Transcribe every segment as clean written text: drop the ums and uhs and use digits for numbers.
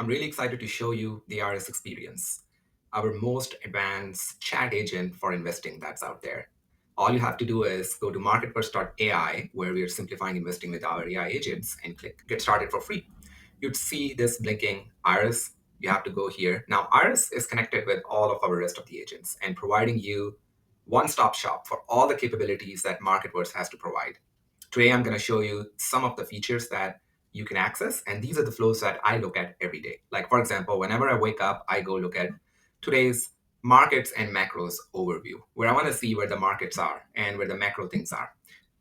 I'm really excited to show you the RS Experience, our most advanced chat agent for investing that's out there. All you have to do is go to marketverse.ai, where we are simplifying investing with our AI agents, and click Get Started for free. You'd see this blinking Iris. You have to go here. Now, Iris is connected with all of our rest of the agents and providing you one-stop shop for all the capabilities that MarketVerse has to provide. Today, I'm going to show you some of the features that you can access, and these are the flows that I look at every day. Like, for example, whenever I wake up, I go look at today's markets and macros overview, where I want to see where the markets are and where the macro things are.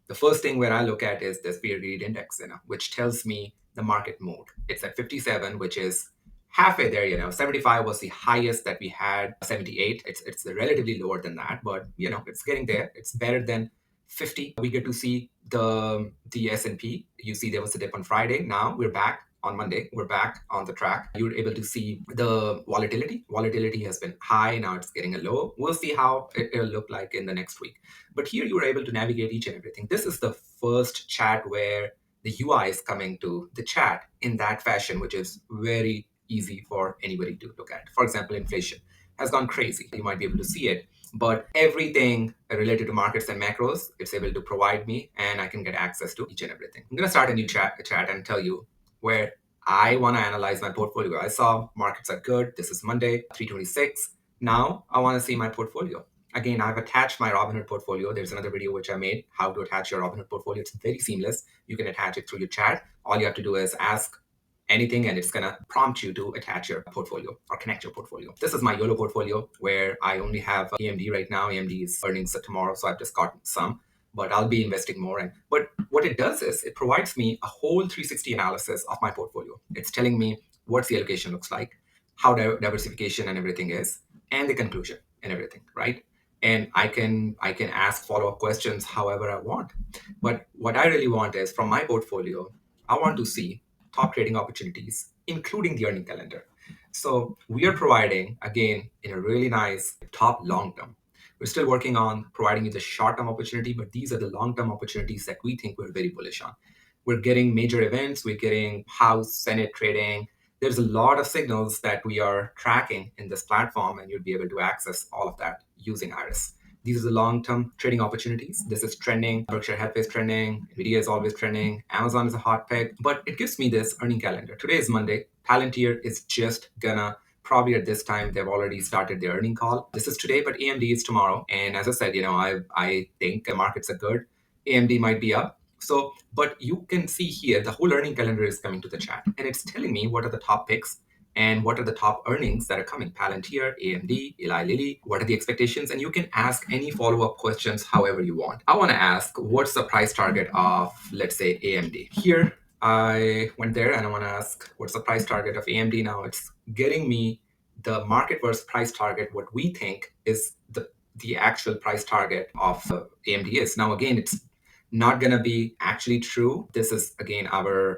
The first thing where I look at is this peer greed index, which tells me the market mood. It's at 57, which is halfway there. 75 was the highest that we had. 78. It's relatively lower than that, but it's getting there. It's better than 50. We get to see the S&P. You see there was a dip on Friday. Now we're back on Monday. We're back on the track. You're able to see the volatility. Volatility has been high. Now it's getting a low. We'll see how it'll look like in the next week. But here you were able to navigate each and everything. This is the first chat where the UI is coming to the chat in that fashion, which is very easy for anybody to look at. For example, inflation has gone crazy. You might be able to see it, but everything related to markets and macros, it's able to provide me, and I can get access to each and everything. I'm going to start a new chat and tell you where I want to analyze my portfolio. I saw markets are good. This is Monday, 326. Now I want to see my portfolio. Again, I've attached my Robinhood portfolio. There's another video which I made, how to attach your Robinhood portfolio. It's very seamless. You can attach it through your chat. All you have to do is ask anything, and it's going to prompt you to attach your portfolio or connect your portfolio. This is my YOLO portfolio, where I only have AMD right now. AMD is earnings tomorrow, so I've just gotten some, but I'll be investing more. But what it does is it provides me a whole 360 analysis of my portfolio. It's telling me what the allocation looks like, how diversification and everything is, and the conclusion and everything, right? And I can ask follow-up questions however I want. But what I really want is, from my portfolio, I want to see top trading opportunities, including the earning calendar. So we are providing, again, in a really nice top long term. We're still working on providing you the short term opportunity, but these are the long term opportunities that we think we're very bullish on. We're getting major events, we're getting House, Senate trading. There's a lot of signals that we are tracking in this platform, and you'll be able to access all of that using Iris. These are the long-term trading opportunities. This is trending. Berkshire Hathaway is trending. Nvidia is always trending. Amazon is a hot pick. But it gives me this earning calendar. Today is Monday. Palantir is just gonna, probably at this time, they've already started their earning call. This is today, but AMD is tomorrow. And as I said, I think the markets are good. AMD might be up. So, but you can see here, the whole earning calendar is coming to the chat, and it's telling me what are the top picks and what are the top earnings that are coming. Palantir, AMD, Eli Lilly, what are the expectations? And you can ask any follow-up questions however you want. I want to ask, what's the price target of, let's say, AMD? Here, I went there and I want to ask, what's the price target of AMD? Now it's getting me the MarketVerse price target, what we think is the actual price target of AMD is. Now, again, it's not going to be actually true. This is, again,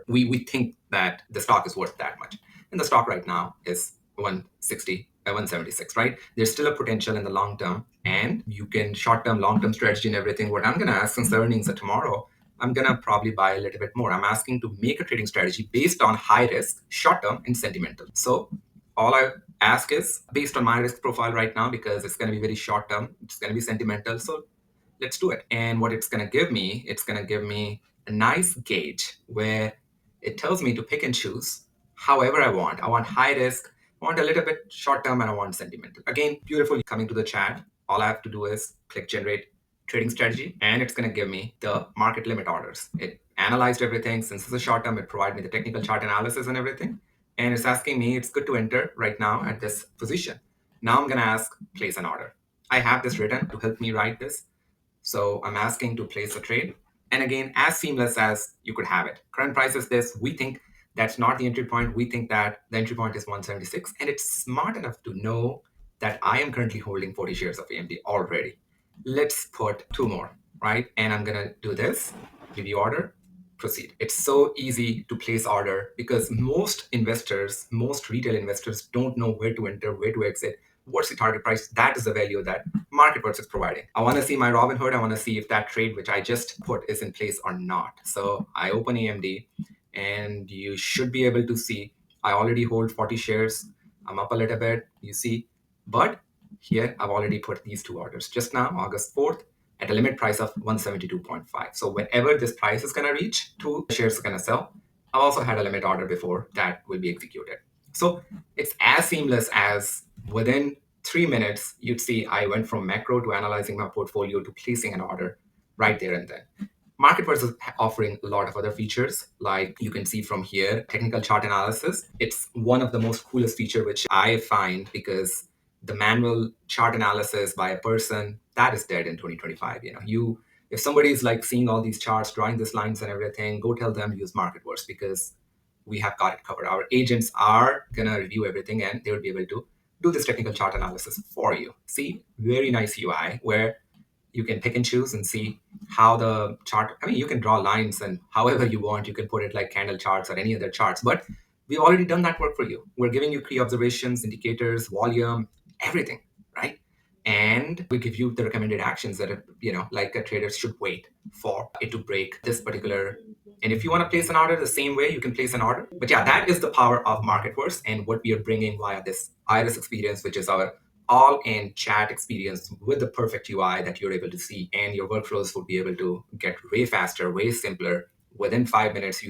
we think that the stock is worth that much. And the stock right now is 160, 176, right? There's still a potential in the long term, and you can short-term, long-term strategy and everything. What I'm going to ask, since the earnings are tomorrow, I'm going to probably buy a little bit more. I'm asking to make a trading strategy based on high risk, short-term, and sentimental. So all I ask is based on my risk profile right now, because it's going to be very short-term, it's going to be sentimental. So let's do it. And what it's going to give me, a nice gauge where it tells me to pick and choose however I want. I want high risk, I want a little bit short term, and I want sentimental. Again, beautiful. Coming to the chat, all I have to do is click generate trading strategy, and it's going to give me the market limit orders. It analyzed everything. Since it's a short term, it provided me the technical chart analysis and everything. And it's asking me, it's good to enter right now at this position. Now I'm going to ask, place an order. I have this written to help me write this. So I'm asking to place a trade. And again, as seamless as you could have it. Current price is this. We think that's not the entry point. We think that the entry point is 176. And it's smart enough to know that I am currently holding 40 shares of AMD already. Let's put two more, right? And I'm going to do this, review order, proceed. It's so easy to place order because most investors, most retail investors don't know where to enter, where to exit. What's the target price? That is the value that MarketVerse is providing. I want to see my Robinhood. I want to see if that trade which I just put is in place or not. So I open AMD, and you should be able to see I already hold 40 shares. I'm up a little bit, you see. But here I've already put these two orders just now, August 4th, at a limit price of 172.5. So whenever this price is going to reach, two shares are going to sell. I've also had a limit order before that will be executed. So it's as seamless as within 3 minutes, you'd see I went from macro to analyzing my portfolio to placing an order right there and then. Marketverse is offering a lot of other features, like you can see from here, technical chart analysis. It's one of the most coolest feature which I find, because the manual chart analysis by a person, that is dead in 2025. If somebody is like seeing all these charts, drawing these lines and everything, go tell them use Marketverse, because we have got it covered. Our agents are gonna review everything and they will be able to do this technical chart analysis for you. See, very nice UI where you can pick and choose and see how the chart, I mean, you can draw lines and however you want, you can put it like candle charts or any other charts, but we've already done that work for you. We're giving you key observations, indicators, volume, everything, right? And we give you the recommended actions that, like a trader should wait for it to break this particular. And if you want to place an order the same way, you can place an order. But yeah, that is the power of Marketverse and what we are bringing via this Iris experience, which is our all-in chat experience with the perfect UI that you're able to see, and your workflows will be able to get way faster, way simpler. Within 5 minutes,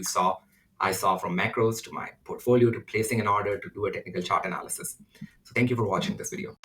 I saw from macros to my portfolio to placing an order to do a technical chart analysis. So thank you for watching this video.